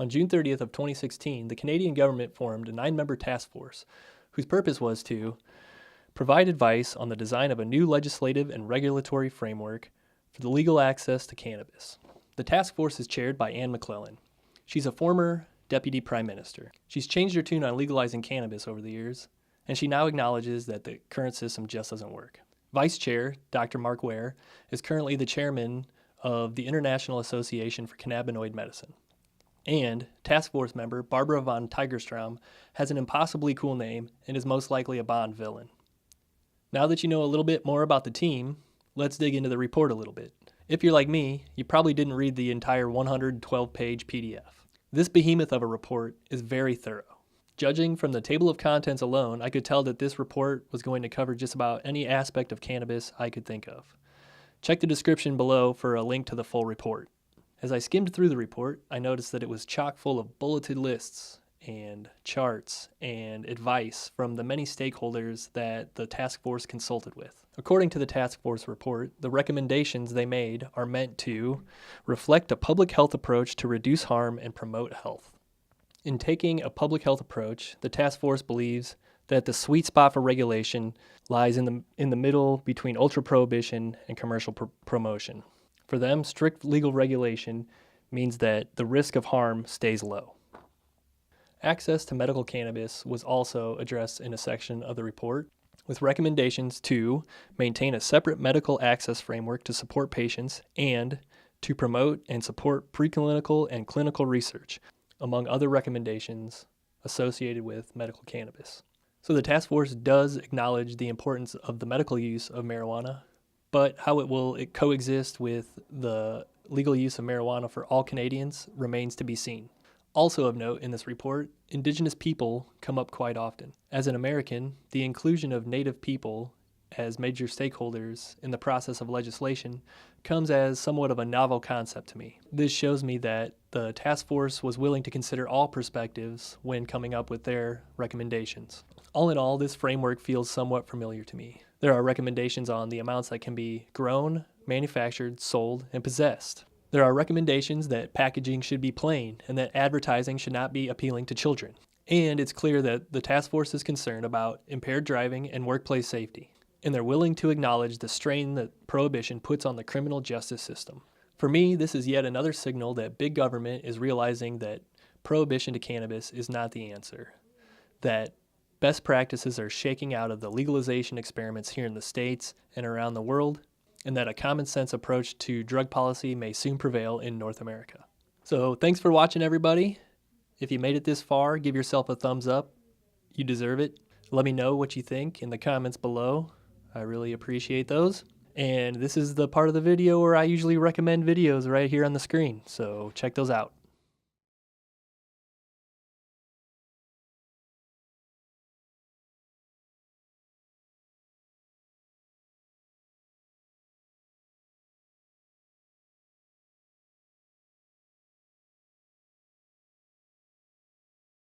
On June 30th of 2016, the Canadian government formed a 9-member task force whose purpose was to provide advice on the design of a new legislative and regulatory framework for the legal access to cannabis. The task force is chaired by Anne McClellan. She's a former deputy prime minister. She's changed her tune on legalizing cannabis over the years, and she now acknowledges that the current system just doesn't work. Vice Chair, Dr. Mark Ware, is currently the chairman of the International Association for Cannabinoid Medicine. And task force member Barbara von Tigerstrom has an impossibly cool name and is most likely a Bond villain. Now that you know a little bit more about the team, let's dig into the report a little bit. If you're like me, you probably didn't read the entire 112-page PDF. This behemoth of a report is very thorough. Judging from the table of contents alone, I could tell that this report was going to cover just about any aspect of cannabis I could think of. Check the description below for a link to the full report. As I skimmed through the report, I noticed that it was chock full of bulleted lists and charts and advice from the many stakeholders that the task force consulted with. According to the task force report, the recommendations they made are meant to reflect a public health approach to reduce harm and promote health. In taking a public health approach, the task force believes that the sweet spot for regulation lies in the middle between ultra-prohibition and commercial promotion. For them, strict legal regulation means that the risk of harm stays low. Access to medical cannabis was also addressed in a section of the report, with recommendations to maintain a separate medical access framework to support patients and to promote and support preclinical and clinical research, among other recommendations associated with medical cannabis. So the task force does acknowledge the importance of the medical use of marijuana, but how it will coexist with the legal use of marijuana for all Canadians remains to be seen. Also of note in this report, indigenous people come up quite often. As an American, the inclusion of Native people as major stakeholders in the process of legislation comes as somewhat of a novel concept to me. This shows me that the task force was willing to consider all perspectives when coming up with their recommendations. All in all, this framework feels somewhat familiar to me. There are recommendations on the amounts that can be grown, manufactured, sold, and possessed. There are recommendations that packaging should be plain and that advertising should not be appealing to children. And it's clear that the task force is concerned about impaired driving and workplace safety, and they're willing to acknowledge the strain that prohibition puts on the criminal justice system. For me, this is yet another signal that big government is realizing that prohibition to cannabis is not the answer, that best practices are shaking out of the legalization experiments here in the States and around the world, and that a common sense approach to drug policy may soon prevail in North America. So thanks for watching, everybody. If you made it this far, give yourself a thumbs up. You deserve it. Let me know what you think in the comments below. I really appreciate those. And this is the part of the video where I usually recommend videos right here on the screen, so check those out.